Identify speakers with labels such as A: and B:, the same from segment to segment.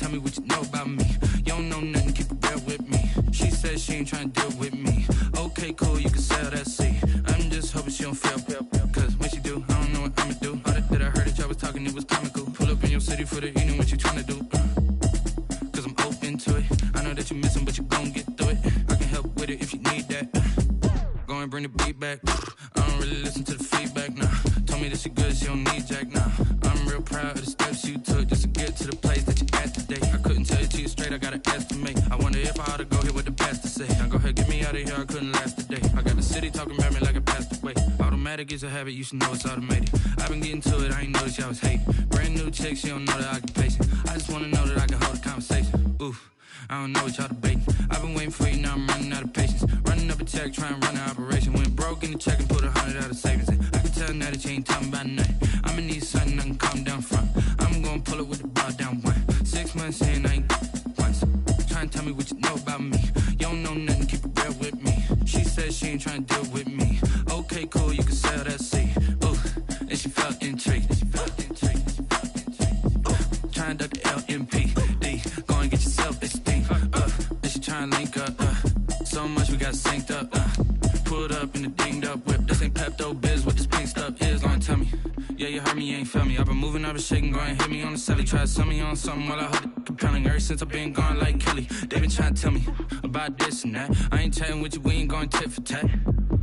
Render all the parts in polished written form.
A: tell me what you know about me. You don't know nothing, keep it real with me. She said she ain't trying to deal with me. Okay, cool, you can sell that seat. I'm just hoping she don't fail. Cause when she do, I don't know what I'ma do. All that I heard that y'all was talking, it was comical. Pull up in your city for the evening, what you trying to do? Cause I'm open to it. I know that you missing, but you gon' get through it. I can help with it if you need that. Go and bring the beat back. I don't really listen to the feedback, nah. Told me that she good, she don't need Jack, nah. I'm real proud of the steps you took just to get to the place that you at today. I couldn't tell you to you straight, I gotta estimate. I wonder if I ought to go here with the pastor say. Now go ahead, get me out of here, I couldn't last a day. I got the city talking about me like I passed away. Automatic is a habit, you should know it's automated. I've been getting to it, I ain't noticed y'all was hating. Brand new chick, she don't know the occupation. I just wanna know that I can hold a conversation. Oof, I don't know what y'all debating. I've been waiting for you, now I'm running out of patience. Running up a check, trying to run an operation. Went broke in the check and put 100 out of savings in. I can tell now that you ain't talking about nothing. I'ma need something I can calm down from. I'm gonna pull it with the bar down one. 6 months in, I ain't once. Trying to tell me what you know about me. You don't know nothing, keep it real with me. She said she ain't trying to deal with me. Okay, cool, you can sell that seat. Ooh, and she felt intrigued. Trying to duck the LMPD. Go and get yourself esteem. And she trying to link up. So much we got synced up. Pulled up in the dinged up whip. This ain't Pepto Biz, what this pink stuff is. Go and tell me. Yeah, you heard me, you ain't felt me. I've been moving, I've been shaking, go and hit me on the celly. Try to sell me on something while I hold it compelling. Ever since I've been gone like Kelly, they been trying to tell me about this and that. I ain't chatting with you, we ain't going tit for tat.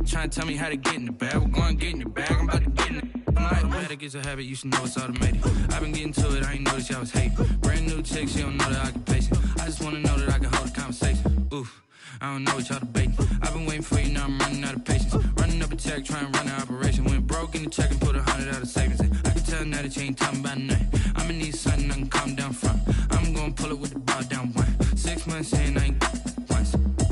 A: Trying to tell me how to get in the bag. We're going to get in the bag, I'm about to get in it. Automatic is a habit, you should know it's automated. I've been getting to it, I ain't noticed y'all was hating. Brand new chick, she don't know the occupation. I just wanna know that I can hold a conversation. Oof, I don't know what y'all debating. I've been waiting for you, now I'm running out of patience. Running up a check, trying to run an operation. Went broke in the check and put 100 out of savings in. I can tell now that you ain't talking about nothing. I'ma need something I can calm down from. I'm gonna pull it with the bar down one. 6 months in, I ain't once.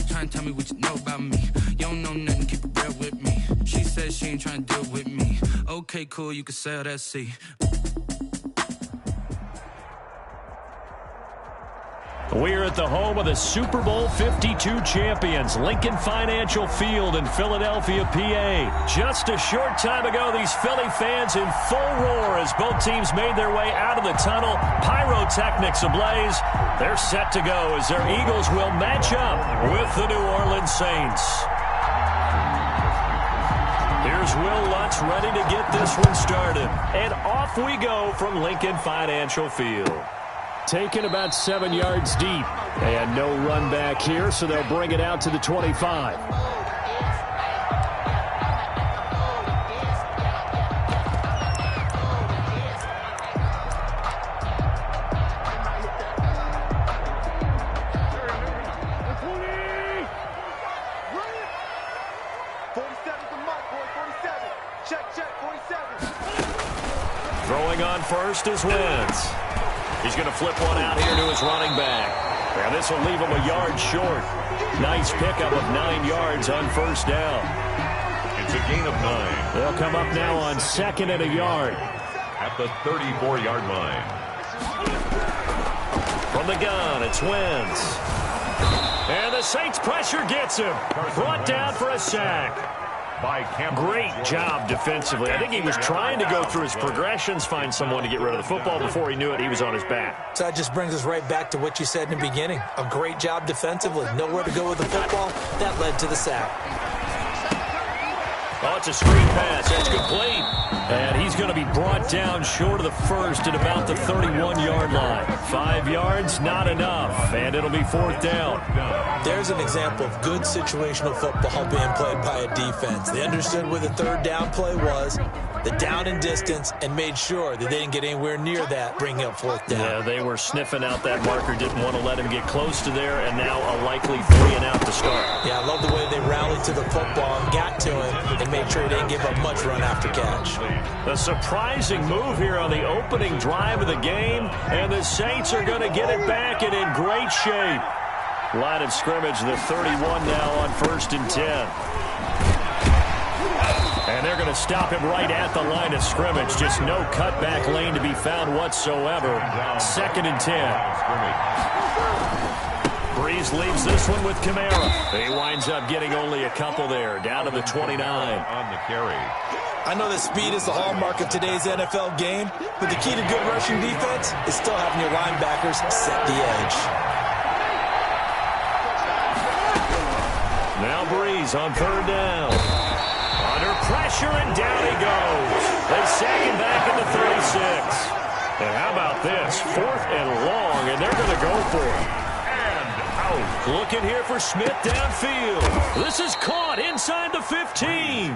A: Trying to tell me what you know about me. You don't know nothing, keep it real with me. She said she ain't trying to deal with me. Okay, cool, you can sell that seat.
B: We're at the home of the Super Bowl 52 champions, Lincoln Financial Field in Philadelphia, PA. Just a short time ago, these Philly fans in full roar as both teams made their way out of the tunnel. Pyrotechnics ablaze. They're set to go as their Eagles will match up with the New Orleans Saints. Here's Will Lutz ready to get this one started. And off we go from Lincoln Financial Field. Taken about 7 yards deep. And no run back here, so they'll bring it out to the 25. Throwing on first is Wentz. He's going to flip one out here to his running back. And this will leave him a yard short. Nice pickup of 9 yards on first down.
C: It's a gain of 9.
B: They'll come up now on 2nd and a yard.
C: At the 34-yard line.
B: From the gun, it's Wentz. And the Saints pressure gets him. Brought down for a sack. Great job defensively. I think he was trying to go through his progressions, find someone to get rid of the football. Before he knew it, he was on his back.
D: So that just brings us right back to what you said in the beginning. A great job defensively. Nowhere to go with the football. That led to the sack.
B: Oh, it's a screen pass. That's complete. And he's going to be brought down short of the first at about the 31-yard line. 5 yards, not enough. And it'll be 4th down.
D: There's an example of good situational football being played by a defense. They understood where the 3rd down play was, the down and distance, and made sure that they didn't get anywhere near that, bringing up 4th down.
B: Yeah, they were sniffing out that marker, didn't want to let him get close to there, and now a likely 3 and out to start.
D: Yeah, I love the way they rallied to the football and got to him and made sure he didn't give up much run after catch.
B: A surprising move here on the opening drive of the game, and the Saints are going to get it back and in great shape. Line of scrimmage, the 31 now on 1st and 10. And they're going to stop him right at the line of scrimmage. Just no cutback lane to be found whatsoever. 2nd and 10. Breeze leaves this one with Kamara. He winds up getting only a couple there, down to the 29.
C: On the carry.
D: I know that speed is the hallmark of today's NFL game, but the key to good rushing defense is still having your linebackers set the edge.
B: Now Breeze on third down. Under pressure, and down he goes. They sack him back at the 36. And how about this? 4th and long, and they're going to go for it. Looking here for Smith downfield. This is caught inside the 15.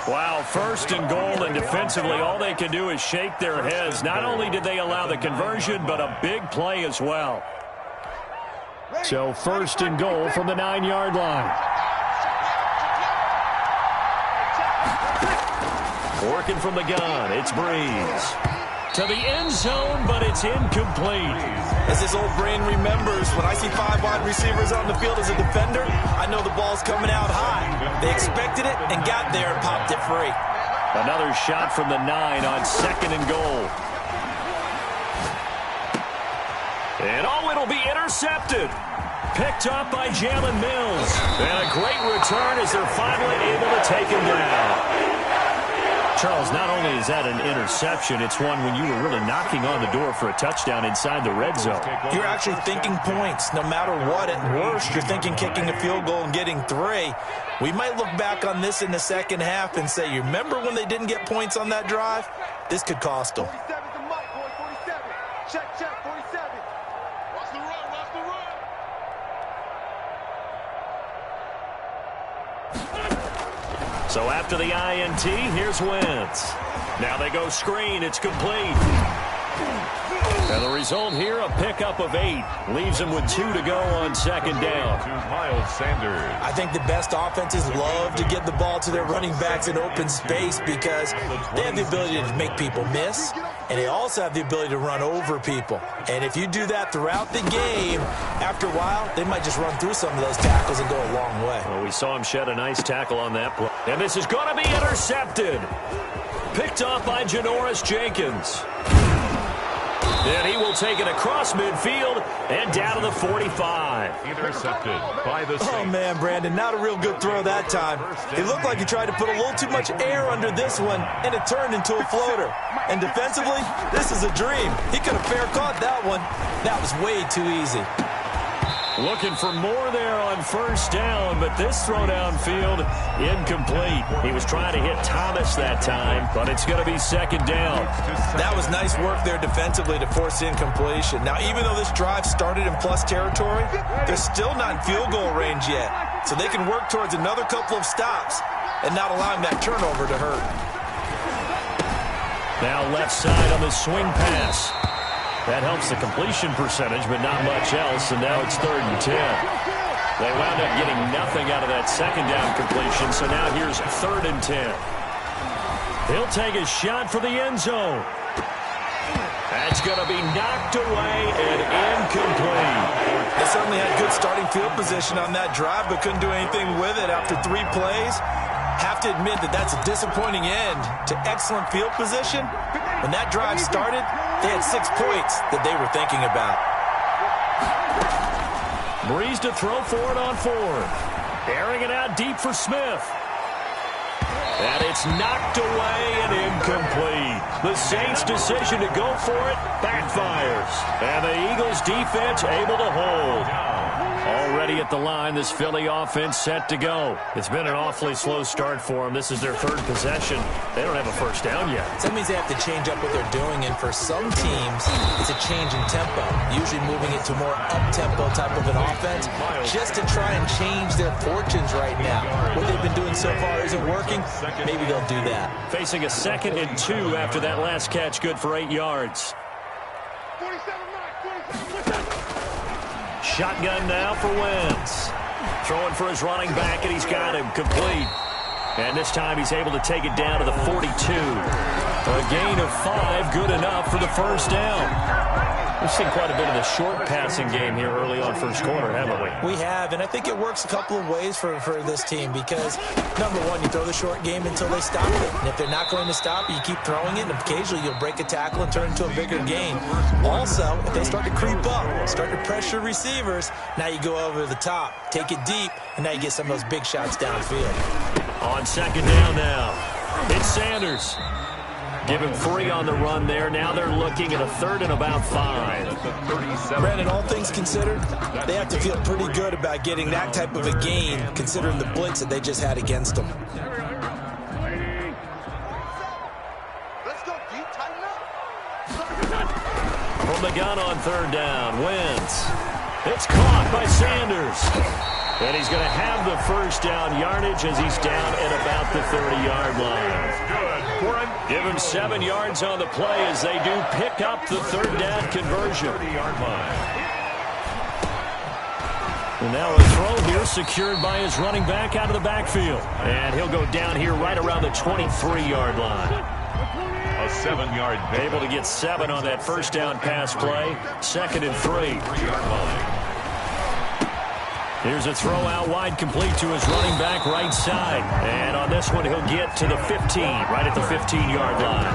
B: Wow, 1st and goal, and defensively all they can do is shake their heads. Not only did they allow the conversion, but a big play as well. So 1st and goal from the 9-yard line. Working from the gun, it's Breeze. To the end zone, but it's incomplete.
D: As his old brain remembers, when I see 5 wide receivers on the field as a defender, I know the ball's coming out high. They expected it and got there and popped it free.
B: Another shot from the 9 on 2nd and goal. And it'll be intercepted. Picked up by Jalen Mills. And a great return as they're finally able to take him down. Charles, not only is that an interception, it's one when you were really knocking on the door for a touchdown inside the red zone.
D: You're actually thinking points. No matter what, at worst, you're thinking kicking a field goal and getting 3. We might look back on this in the second half and say, you remember when they didn't get points on that drive? This could cost them.
E: 47 to Mike, boy, 47. Check, 47. Watch the run, watch the run.
B: So after the INT, here's Wentz. Now they go screen. It's complete. And the result here, a pickup of 8. Leaves them with 2 to go on 2nd down.
C: To Miles Sanders.
D: I think the best offenses love to get the ball to their running backs in open space because they have the ability to make people miss, and they also have the ability to run over people. And if you do that throughout the game, after a while, they might just run through some of those tackles and go a long way.
B: Well, we saw him shed a nice tackle on that play. And this is going to be intercepted. Picked off by Janoris Jenkins. And he will take it across midfield and down to the 45.
C: Intercepted by the Saints.
D: Oh, man, Brandon, not a real good throw that time. It looked like he tried to put a little too much air under this one, and it turned into a floater. And defensively, this is a dream. He could have fair caught that one. That was way too easy.
B: Looking for more there on 1st down, but this throw downfield, incomplete. He was trying to hit Thomas that time, but it's going to be 2nd down.
D: That was nice work there defensively to force incompletion. Now, even though this drive started in plus territory, they're still not in field goal range yet. So they can work towards another couple of stops and not allowing that turnover to hurt.
B: Now left side on the swing pass. That helps the completion percentage, but not much else, and now it's 3rd and 10. They wound up getting nothing out of that 2nd down completion, so now here's 3rd and 10. He'll take a shot for the end zone. That's going to be knocked away and incomplete.
D: They certainly had good starting field position on that drive, but couldn't do anything with it after 3 plays. Have to admit that that's a disappointing end to excellent field position. When that drive started, they had 6 points that they were thinking about.
B: Breeze to throw for it on 4th. Airing it out deep for Smith. And it's knocked away and incomplete. The Saints' decision to go for it backfires. And the Eagles' defense able to hold. Already at the line, this Philly offense set to go. It's been an awfully slow start for them. This is their 3rd possession. They don't have a 1st down yet.
D: So that means they have to change up what they're doing, and for some teams, it's a change in tempo, usually moving it to more up-tempo type of an offense, just to try and change their fortunes right now. What they've been doing so far isn't working. Maybe they'll do that.
B: Facing a 2nd and 2 after that last catch, good for 8 yards.
E: 47 Mike, 47.
B: Shotgun now for Wentz. Throwing for his running back, and he's got him complete. And this time he's able to take it down to the 42. A gain of 5, good enough for the 1st down. We've seen quite a bit of the short passing game here early on 1st quarter, haven't we?
D: We have, and I think it works a couple of ways for this team because, number one, you throw the short game until they stop it. And if they're not going to stop it, you keep throwing it, and occasionally you'll break a tackle and turn it into a bigger gain. Also, if they start to creep up, start to pressure receivers, now you go over the top, take it deep, and now you get some of those big shots downfield.
B: On 2nd down now. It's Sanders. Give him 3 on the run there. Now they're looking at a 3rd and about 5.
D: Brandon, all things considered, they have to feel pretty good about getting that type of a gain, considering the blitz that they just had against them.
E: Let's go deep, tighten up.
B: From the gun on 3rd down, Wentz. It's caught by Sanders. And he's going to have the first down yardage as he's down at about the 30-yard line. Give him 7 yards on the play as they do pick up the 3rd down conversion. And now a throw here secured by his running back out of the backfield. And he'll go down here right around the 23-yard line.
C: A 7-yard pickup.
B: Able to get 7 on that first down pass play. 2nd and 3. Here's a throw out wide, complete to his running back right side. And on this one, he'll get to the 15, right at the 15-yard line.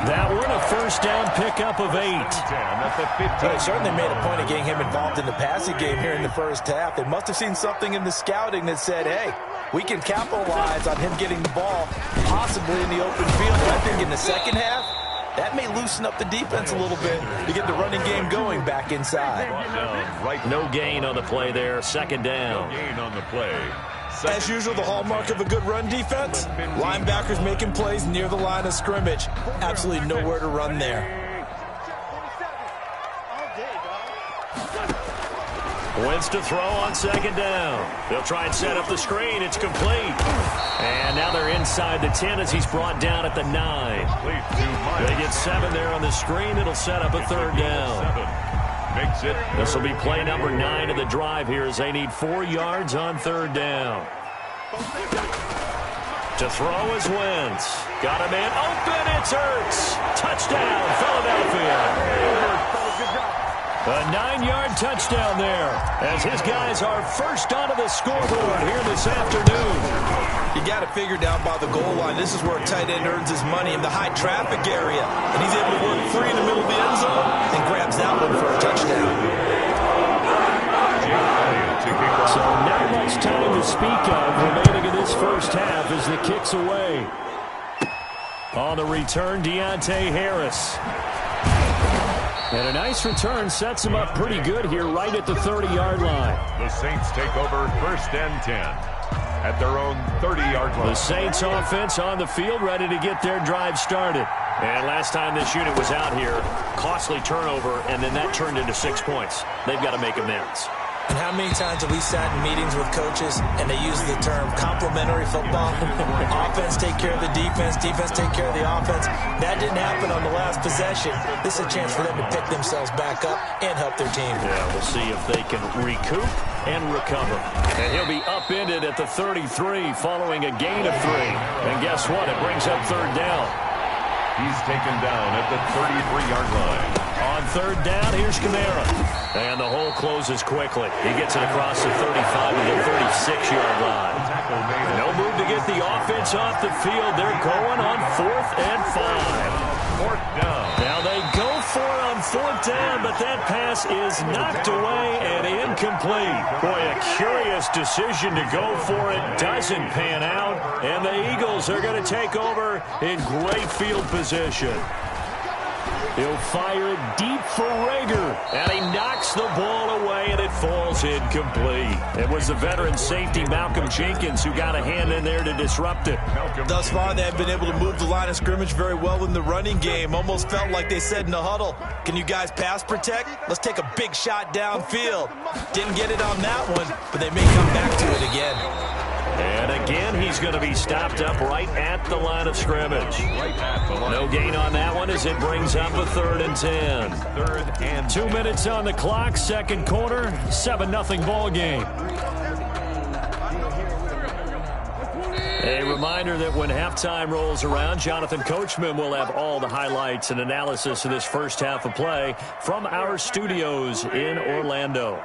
B: That one, a first down pickup of 8.
D: They certainly made a point of getting him involved in the passing game here in the first half. They must have seen something in the scouting that said, hey, we can capitalize on him getting the ball, possibly in the open field. But I think in the second half, that may loosen up the defense a little bit to get the running game going back inside.
B: No gain on the play there. 2nd down.
C: No gain on the play.
D: As usual, the hallmark of a good run defense, linebackers making plays near the line of scrimmage. Absolutely nowhere to run there.
B: Wentz to throw on 2nd down. They'll try and set up the screen. It's complete. And now they're inside the 10 as he's brought down at the 9. They get 7 there on the screen. It'll set up a 3rd down. This will be play number 9 of the drive here as they need 4 yards on 3rd down. To throw is Wentz. Got a man open. It's Hurts. Touchdown, Philadelphia. A 9-yard touchdown there as his guys are first onto the scoreboard here this afternoon.
D: You got to figure down by the goal line. This is where a tight end earns his money in the high traffic area. And he's able to work 3 in the middle of the end zone and grabs that one for a touchdown.
B: So not much time to speak of remaining in this first half as the kick's away. On the return, Deontay Harris. And a nice return sets him up pretty good here right at the 30-yard line.
C: The Saints take over 1st and 10 at their own 30-yard line.
B: The Saints offense on the field ready to get their drive started. And last time this unit was out here, costly turnover, and then that turned into 6 points. They've got to make amends.
D: And how many times have we sat in meetings with coaches and they use the term complementary football? Offense take care of the defense, defense take care of the offense. That didn't happen on the last possession. This is a chance for them to pick themselves back up and help their team.
B: Yeah, we'll see if they can recoup and recover. And he'll be upended at the 33 following a gain of 3. And guess what? It brings up 3rd down.
C: He's taken down at the 33-yard line.
B: On 3rd down, here's Kamara. And the hole closes quickly. He gets it across the 35 to the 36-yard line. No move to get the offense off the field. They're going on 4th and 5.
C: 4th down.
B: Now they go for it on 4th down, but that pass is knocked away and incomplete. Boy, a curious decision to go for it. Doesn't pan out. And the Eagles are going to take over in great field position. He'll fire it deep for Rager, and he knocks the ball away, and it falls incomplete. It was the veteran safety Malcolm Jenkins who got a hand in there to disrupt it.
D: Thus far, they have been able to move the line of scrimmage very well in the running game. Almost felt like they said in the huddle, can you guys pass protect? Let's take a big shot downfield. Didn't get it on that one, but they may come back to it again.
B: And again, he's going to be stopped up right at the line of scrimmage. No gain on that one as it brings up a 3rd and 10.
C: 3rd and
B: 2 minutes on the clock, 2nd quarter, 7-0 ball game. A reminder that when halftime rolls around, Jonathan Coachman will have all the highlights and analysis of this first half of play from our studios in Orlando.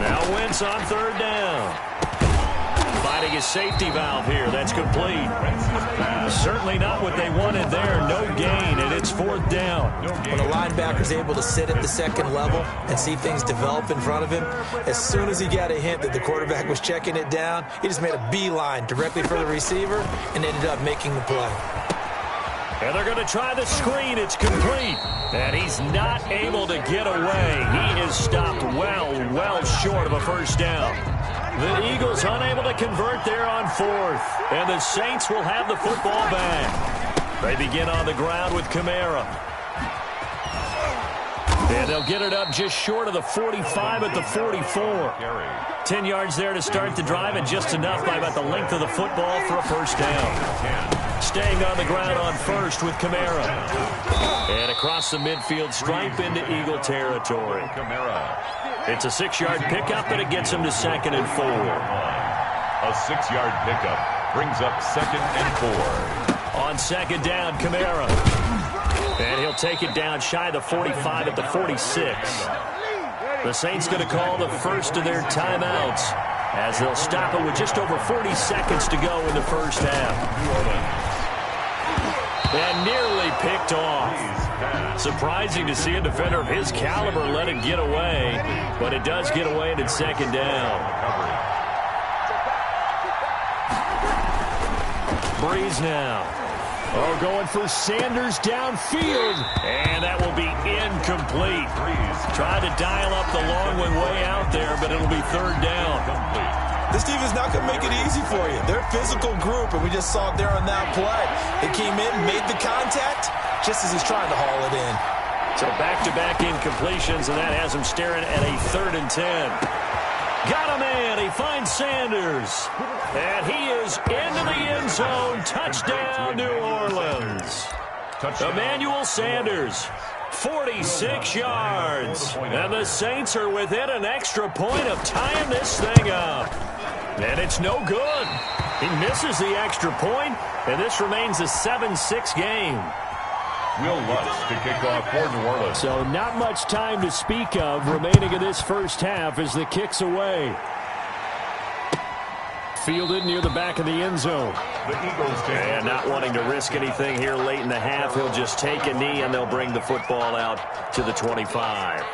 B: Now Wentz on 3rd down. Finding his safety valve here. That's complete. Certainly not what they wanted there. No gain. And it's 4th down.
D: When a linebacker's able to sit at the second level and see things develop in front of him, as soon as he got a hint that the quarterback was checking it down, he just made a beeline directly for the receiver and ended up making the play.
B: And they're going to try the screen. It's complete. And he's not able to get away. He is stopped well short of a first down. The Eagles unable to convert there on 4th. And the Saints will have the football back. They begin on the ground with Kamara. And they'll get it up just short of the 45 at the 44. 10 yards there to start the drive, and just enough by about the length of the football for a first down. Staying on the ground on 1st with Kamara. And across the midfield stripe into Eagle territory. It's a 6-yard pickup, and it gets him to 2nd and 4.
C: A 6-yard pickup brings up 2nd and 4.
B: On 2nd down, Kamara. And he'll take it down shy of the 45 at the 46. The Saints going to call the first of their timeouts as they'll stop it with just over 40 seconds to go in the first half. And nearly picked off. Surprising to see a defender of his caliber let it get away, but it does get away, and it's 2nd down. Breeze now. Oh, going for Sanders downfield. And that will be incomplete. Tried to dial up the long one way out there, but it'll be 3rd down.
D: This team is not going to make it easy for you. They're a physical group, and we just saw it there on that play. They came in, made the contact, just as he's trying to haul it in.
B: So back-to-back incompletions, and that has him staring at a 3rd and 10. Got a man. He finds Sanders. And he is into the end zone. Touchdown, New Orleans. Emmanuel Sanders, 46 yards. And the Saints are within an extra point of tying this thing up. And it's no good. He misses the extra point, and this remains a 7-6 game.
C: Will Lutz to kick off for New Orleans.
B: So not much time to speak of remaining in this first half as the kick's away. Fielded near the back of the end zone.
C: The Eagles take
B: and not wanting to risk anything here late in the half, he'll just take a knee and they'll bring the football out to the 25.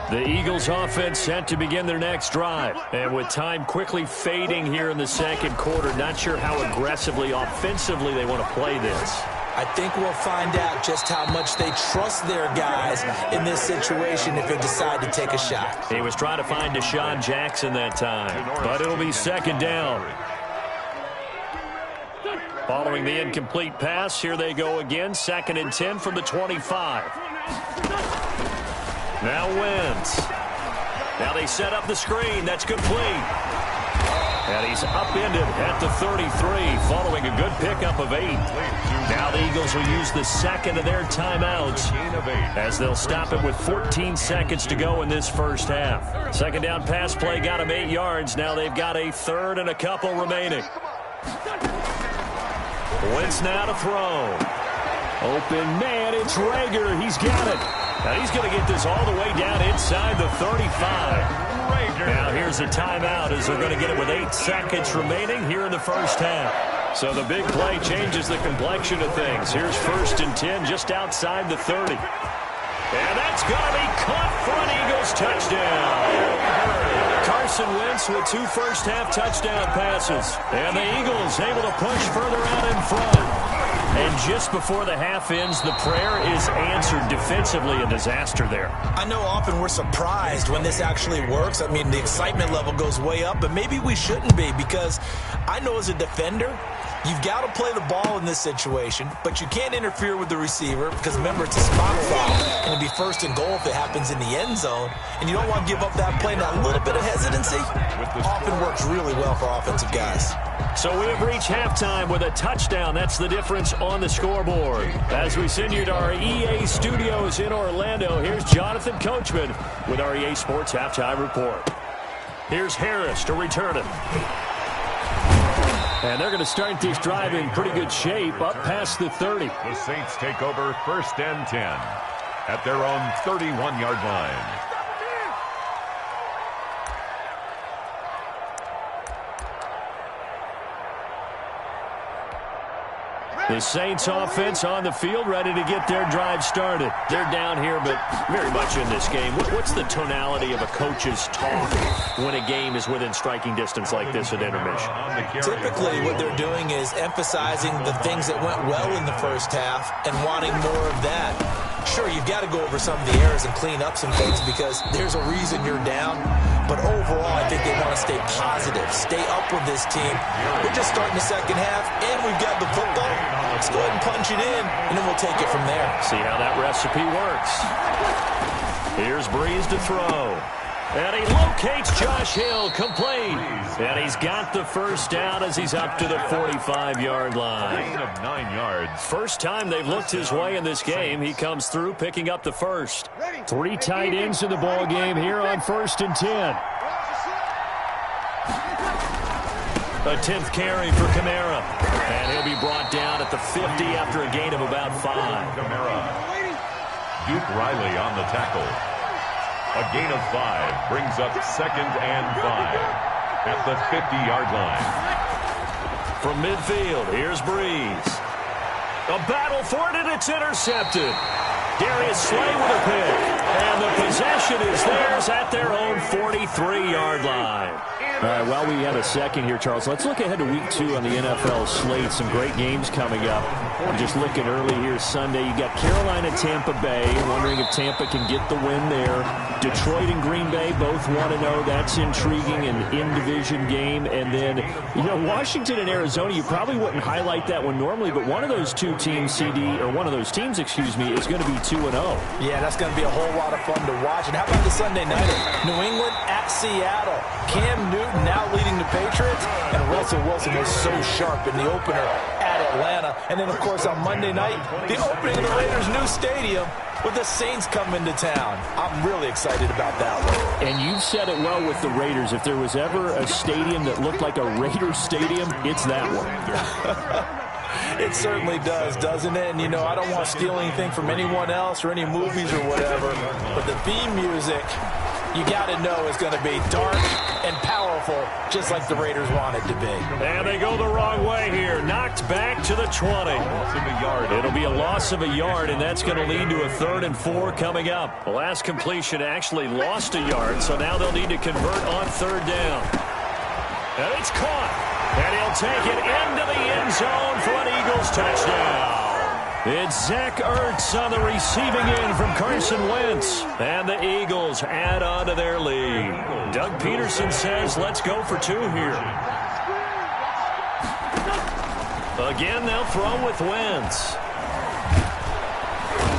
B: The Eagles offense set to begin their next drive. And with time quickly fading here in the second quarter, not sure how aggressively, offensively they want to play this.
D: I think we'll find out just how much they trust their guys in this situation if they decide to take a shot.
B: He was trying to find Deshaun Jackson that time, but it'll be 2nd down. Following the incomplete pass, here they go again, 2nd and 10 from the 25. Now Wentz. Now they set up the screen. That's complete. And he's upended at the 33 following a good pickup of 8. Now the Eagles will use the second of their timeouts as they'll stop it with 14 seconds to go in this first half. 2nd down pass play got him 8 yards. Now they've got a 3rd and a couple remaining. Wentz now to throw. Open man, it's Rager. He's got it. Now he's going to get this all the way down inside the 35. Now here's a timeout as they're going to get it with 8 seconds remaining here in the first half. So the big play changes the complexion of things. Here's 1st and 10 just outside the 30. And that's going to be caught for an Eagles touchdown. Carson Wentz with 2 first-half touchdown passes. And the Eagles able to push further out in front. And just before the half ends, the prayer is answered. Defensively, a disaster there.
D: I know often we're surprised when this actually works. I mean, the excitement level goes way up, but maybe we shouldn't be, because I know as a defender, you've got to play the ball in this situation, but you can't interfere with the receiver because, remember, it's a spot foul, and it'll be 1st and goal if it happens in the end zone, and you don't want to give up that play. Now, a little bit of hesitancy often works really well for offensive guys.
B: So we have reached halftime with a touchdown. That's the difference on the scoreboard. As we send you to our EA studios in Orlando, here's Jonathan Coachman with our EA Sports Halftime Report. Here's Harris to return it. And they're going to start this drive in pretty good shape, up past the 30.
C: The Saints take over 1st and 10 at their own 31-yard line.
B: The Saints offense on the field, ready to get their drive started. They're down here, but very much in this game. What's the tonality of a coach's talk when a game is within striking distance like this at intermission?
D: Typically, what they're doing is emphasizing the things that went well in the first half and wanting more of that. Sure, you've got to go over some of the errors and clean up some things because there's a reason you're down. But overall, I think they want to stay positive, stay up with this team. We're just starting the second half, and we've got the football. Let's go ahead and punch it in, and then we'll take it from there.
B: See how that recipe works. Here's Breeze to throw. And he locates Josh Hill, complete. And he's got the first down as he's up to the 45-yard line.
C: Gain of 9 yards.
B: First time they've looked his way in this game. He comes through picking up the first. 3 tight ends in the ball game here on 1st and 10. A 10th carry for Kamara. And he'll be brought down at the 50 after a gain of about 5.
C: Kamara. Duke Riley on the tackle. A gain of 5 brings up 2nd and 5 at the 50-yard line.
B: From midfield, here's Breeze. A battle for it, and it's intercepted. Darius Slay with a pick. And the possession is theirs at their own 43-yard line. All right, while we have a second here, Charles, let's look ahead to Week 2 on the NFL slate. Some great games coming up. I'm just looking early here Sunday. You got Carolina, Tampa Bay. Wondering if Tampa can get the win there. Detroit and Green Bay both 1-0. That's intriguing, an in-division game. And then, Washington and Arizona, you probably wouldn't highlight that one normally, but one of those two teams, one of those teams, is going to be 2-0.
D: Yeah, that's going to be a whole lot of fun to watch. And how about the Sunday nighter? New England at Seattle. Cam Newton now leading the Patriots, and Russell Wilson was so sharp in the opener at Atlanta. And then, of course, on Monday night, the opening of the Raiders' new stadium with the Saints coming to town. I'm really excited about that one.
B: And you've said it well with the Raiders. If there was ever a stadium that looked like a Raiders stadium, it's that one.
D: It certainly does, doesn't it? And, I don't want to steal anything from anyone else or any movies or whatever, but the theme music, you got to know, is going to be dark and powerful, just like the Raiders want it to be.
B: And they go the wrong way here. Knocked back to the 20. It'll be a loss of a yard, and that's going to lead to a 3rd and 4 coming up. The last completion actually lost a yard, so now they'll need to convert on 3rd down. And it's caught. And he'll take it into the end zone for an Eagles touchdown. It's Zach Ertz on the receiving end from Carson Wentz. And the Eagles add on to their lead. Doug Peterson says, let's go for 2 here. Again, they'll throw with Wentz.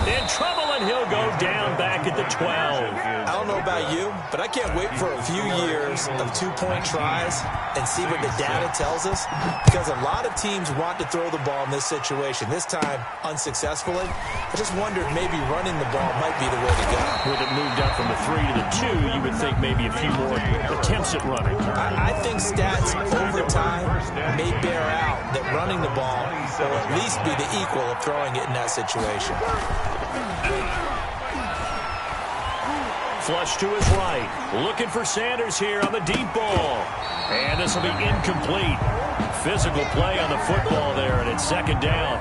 B: In trouble, and he'll go down back at the 12.
D: I don't know about you, but I can't wait for a few years of 2-point tries and see what the data tells us, because a lot of teams want to throw the ball in this situation. This time, unsuccessfully. I just wondered maybe running the ball might be the way to go.
B: With it moved up from the 3 to the 2, you would think maybe a few more attempts at running.
D: I think stats over time may bear out that running the ball will at least be the equal of throwing it in that situation.
B: Flush to his right. Looking for Sanders here on the deep ball. And this will be incomplete. Physical play on the football there, and it's 2nd down.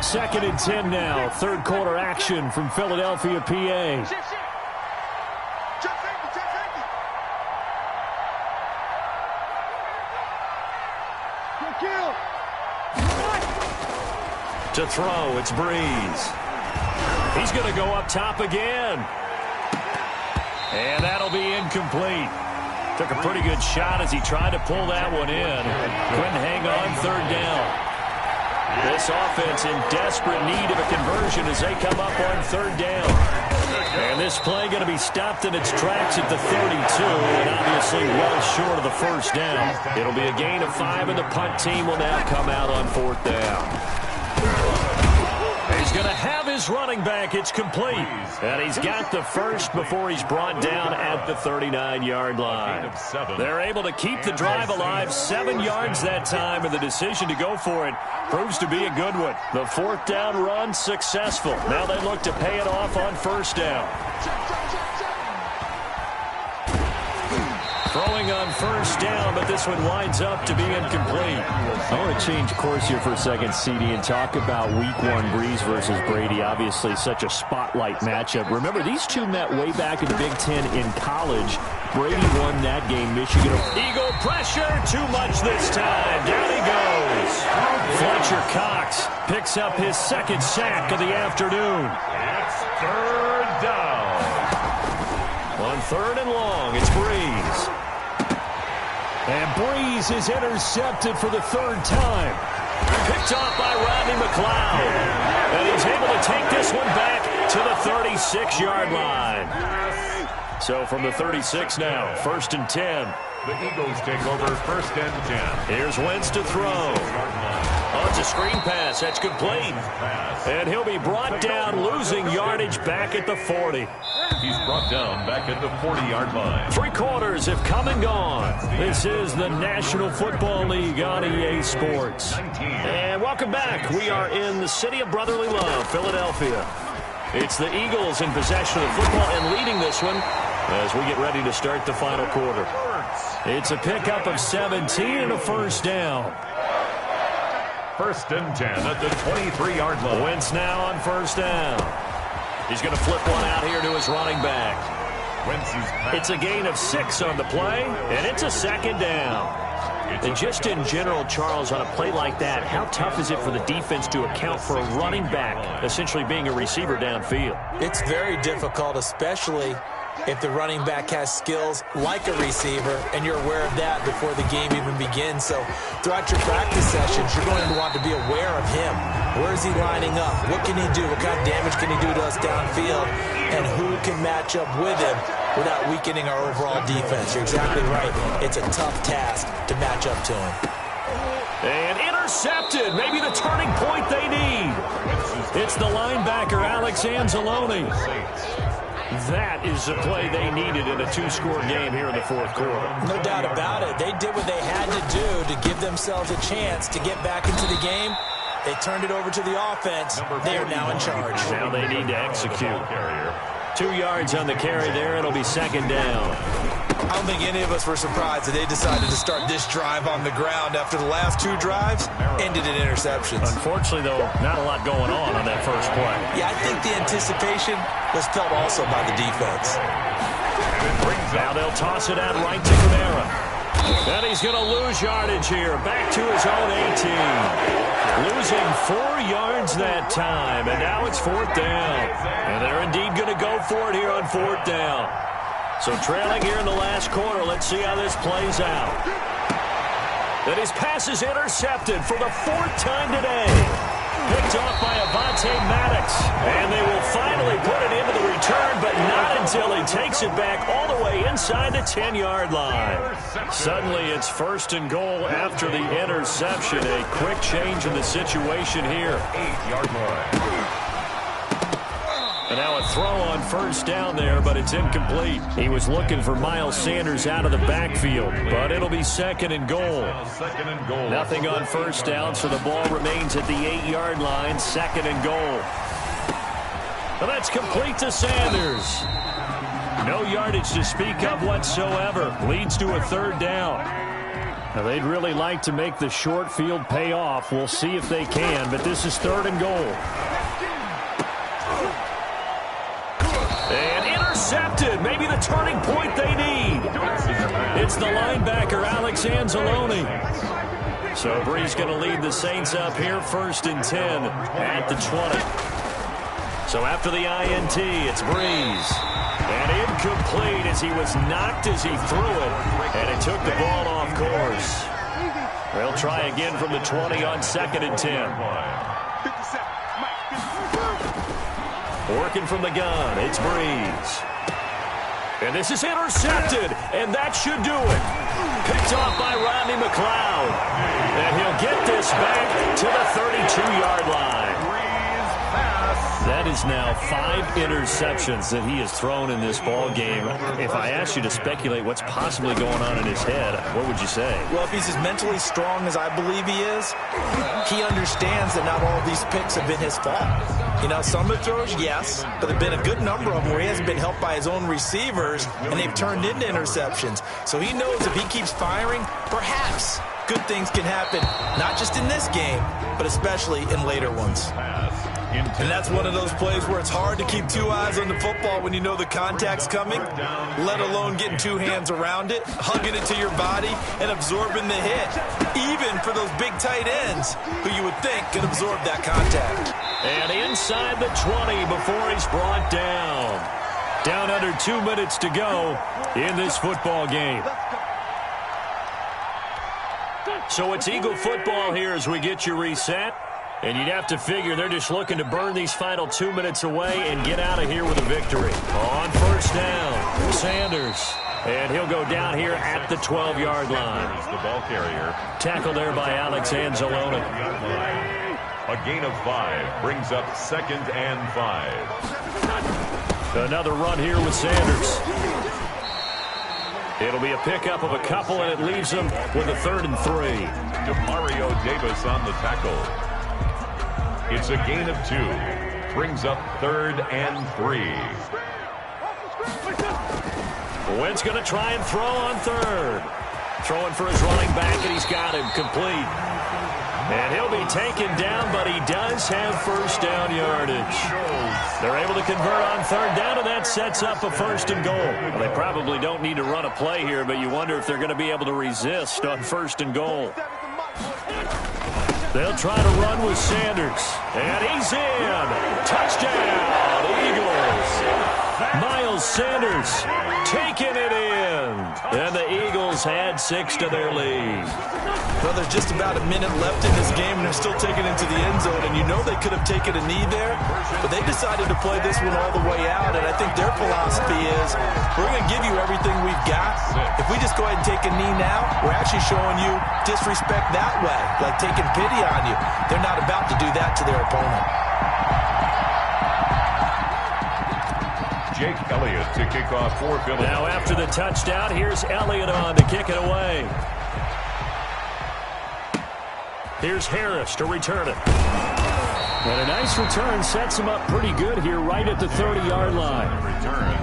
B: 2nd and 10 now. 3rd quarter action from Philadelphia, PA. To throw, it's Breeze. He's going to go up top again. And that'll be incomplete. Took a pretty good shot as he tried to pull that one in. Couldn't hang on 3rd down. This offense in desperate need of a conversion as they come up on 3rd down. And this play going to be stopped in its tracks at the 32, and obviously well short of the 1st down. It'll be a gain of 5, and the punt team will now come out on 4th down. He's going to have his running back. It's complete. And he's got the first before he's brought down at the 39-yard line. They're able to keep the drive alive. 7 yards that time, and the decision to go for it proves to be a good one. The 4th down run successful. Now they look to pay it off on 1st down. Throwing on first down, but this one winds up to be incomplete.
F: I want to change course here for a second, CD, and talk about Week 1 Breeze versus Brady. Obviously, such a spotlight matchup. Remember, these two met way back in the Big Ten in college. Brady won that game. Michigan.
B: Eagle pressure, too much this time. Down he goes. Fletcher Cox picks up his second sack of the afternoon.
C: It's third down.
B: On third and long, it's Breeze. And Breeze is intercepted for the third time. Picked off by Rodney McLeod. And he's able to take this one back to the 36-yard line. So from the 36 now, 1st and 10.
C: The Eagles take over 1st and 10.
B: Here's Wentz to throw. Oh, it's a screen pass. That's complete. And he'll be brought down, losing yardage back at the 40.
C: He's brought down back at the 40-yard line.
B: 3 quarters have come and gone. This is the National Football League on EA Sports. And welcome back. We are in the city of brotherly love, Philadelphia. It's the Eagles in possession of the football and leading this one as we get ready to start the final quarter. It's a pickup of 17 and a first down.
C: 1st and 10 at the 23-yard line.
B: Wentz now on first down. He's going to flip one out here to his running back. It's a gain of 6 on the play, and it's a second down. And just in general, Charles, on a play like that, how tough is it for the defense to account for a running back essentially being a receiver downfield?
D: It's very difficult, especially if the running back has skills like a receiver, and you're aware of that before the game even begins. So throughout your practice sessions, you're going to want to be aware of him. Where is he lining up? What can he do? What kind of damage can he do to us downfield? And who can match up with him without weakening our overall defense? You're exactly right. It's a tough task to match up to him.
B: And intercepted. Maybe the turning point they need. It's the linebacker, Alex Anzalone. That is the play they needed in a 2-score game here in the 4th quarter.
D: No doubt about it. They did what they had to do to give themselves a chance to get back into the game. They turned it over to the offense. They are now in charge.
B: Now they need to execute. 2 yards on the carry there. It'll be 2nd down.
D: I don't think any of us were surprised that they decided to start this drive on the ground after the last 2 drives ended in interceptions.
B: Unfortunately, though, not a lot going on that first play.
D: Yeah, I think the anticipation was felt also by the defense.
B: Now they'll toss it out right to Kamara. And he's going to lose yardage here. Back to his own 18. Losing 4 yards that time. And now it's 4th down. And they're indeed going to go for it here on 4th down. So trailing here in the last quarter. Let's see how this plays out. And his pass is intercepted for the 4th time today. Picked off by Avonte Maddox. And they will finally put it into the return, but not until he takes it back all the way inside the 10-yard line. Suddenly it's 1st and goal after the interception. A quick change in the situation here.
C: 8-yard line.
B: And now a throw on 1st down there, but it's incomplete. He was looking for Miles Sanders out of the backfield, but it'll be 2nd and goal.
C: 2nd and goal.
B: Nothing on 1st down, so the ball remains at the 8-yard line, 2nd and goal. And that's complete to Sanders. No yardage to speak of whatsoever. Leads to a 3rd down. Now they'd really like to make the short field pay off. We'll see if they can, but this is 3rd and goal. And intercepted. Maybe the turning point they need. It's the linebacker, Alex Anzalone. So Breeze going to lead the Saints up here, 1st and 10 at the 20. So after the INT, it's Breeze. And incomplete as he was knocked as he threw it. And it took the ball off course. They'll try again from the 20 on 2nd and 10. Working from the gun, it's Breeze. And this is intercepted, and that should do it. Picked off by Rodney McLeod. And he'll get this back to the 32-yard line.
C: Breeze pass
B: That is now 5 interceptions that he has thrown in this ball game. If I asked you to speculate what's possibly going on in his head, what would you say?
D: Well, if he's as mentally strong as I believe he is, he understands that not all of these picks have been his fault. You know, some of the throws, yes, but there have been a good number of them where he hasn't been helped by his own receivers, and they've turned into interceptions. So he knows if he keeps firing, perhaps good things can happen, not just in this game, but especially in later ones. And that's one of those plays where it's hard to keep 2 eyes on the football when you know the contact's coming, let alone getting 2 hands around it, hugging it to your body, and absorbing the hit, even for those big tight ends who you would think could absorb that contact.
B: And inside the 20 before he's brought down. Down under 2 minutes to go in this football game. So it's Eagle football here as we get you reset. And you'd have to figure they're just looking to burn these final 2 minutes away and get out of here with a victory. On first down, Sanders. And he'll go down here at the 12-yard line.
C: The ball carrier.
B: Tackle there by Alex Anzalone.
C: A gain of 5 brings up 2nd and 5.
B: Another run here with Sanders. It'll be a pickup of a couple, and it leaves them with a 3rd and 3.
C: Mario Davis on the tackle. It's a gain of 2. Brings up 3rd and 3.
B: Wentz going to try and throw on 3rd. Throwing for his running back, and he's got him complete. And he'll be taken down, but he does have first down yardage. They're able to convert on 3rd down, and that sets up a 1st and goal. Well, they probably don't need to run a play here, but you wonder if they're going to be able to resist on 1st and goal. They'll try to run with Sanders. And he's in. Touchdown, Eagles. Miles Sanders taking it in. And the Eagles had 6 to their lead.
D: Well, there's just about a minute left in this game, and they're still taking it into the end zone. And you know they could have taken a knee there, but they decided to play this one all the way out. And I think their philosophy is, we're going to give you everything we've got. If we just go ahead and take a knee now, we're actually showing you disrespect that way, like taking pity on you. They're not about to do that to their opponent.
C: Jake Elliott to kick off for Philly.
B: Now after the touchdown, here's Elliott on to kick it away. Here's Harris to return it. And a nice return sets him up pretty good here right at the 30-yard line.
C: Return.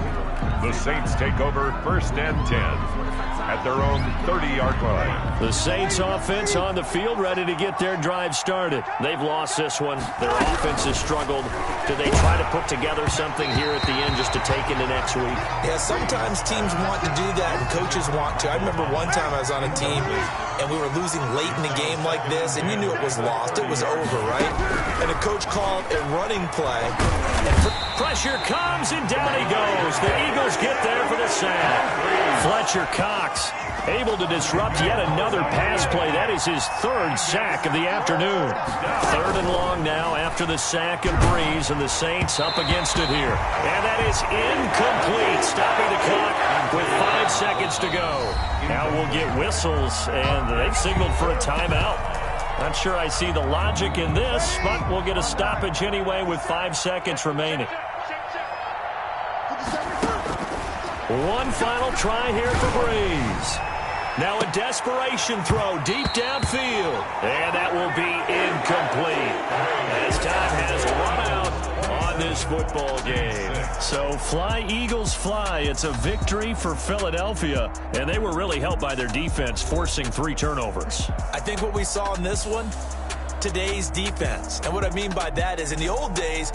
C: The Saints take over 1st and 10 at their own 30-yard line.
B: The Saints offense on the field ready to get their drive started. They've lost this one. Their offense has struggled. Do they try to put together something here at the end just to take into next week?
D: Yeah, sometimes teams want to do that and coaches want to. I remember one time I was on a team and we were losing late in the game like this, and you knew it was lost. It was over, right? And the coach called a running play. And
B: pressure comes, and down he goes. The Eagles get there for the sack. Fletcher Cox able to disrupt yet another pass play. That is his 3rd sack of the afternoon. 3rd and long now after the sack of Breeze, and the Saints up against it here. And that is incomplete, stopping the clock with 5 seconds to go. Now we'll get whistles, and they've signaled for a timeout. Not sure I see the logic in this, but we'll get a stoppage anyway with 5 seconds remaining. One final try here for Breeze. Now a desperation throw deep downfield. And that will be incomplete. As time has run out on this football game. So fly, Eagles, fly. It's a victory for Philadelphia. And they were really helped by their defense, forcing 3 turnovers.
D: I think what we saw in this one, today's defense. And what I mean by that is in the old days,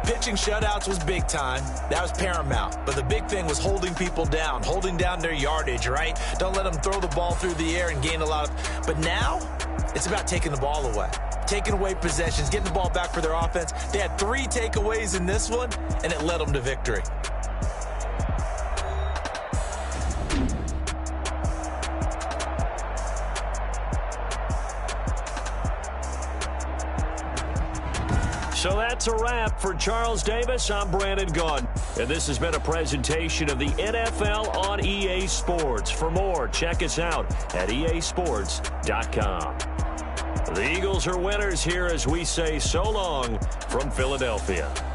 D: pitching shutouts was big time. That was paramount. But the big thing was holding people down, holding down their yardage, right? Don't let them throw the ball through the air and gain a lot of... But now, it's about taking the ball away. Taking away possessions, getting the ball back for their offense. They had 3 takeaways in this one, and it led them to victory.
B: So that's a wrap for Charles Davis. I'm Brandon Gunn. And this has been a presentation of the NFL on EA Sports. For more, check us out at easports.com. The Eagles are winners here as we say so long from Philadelphia.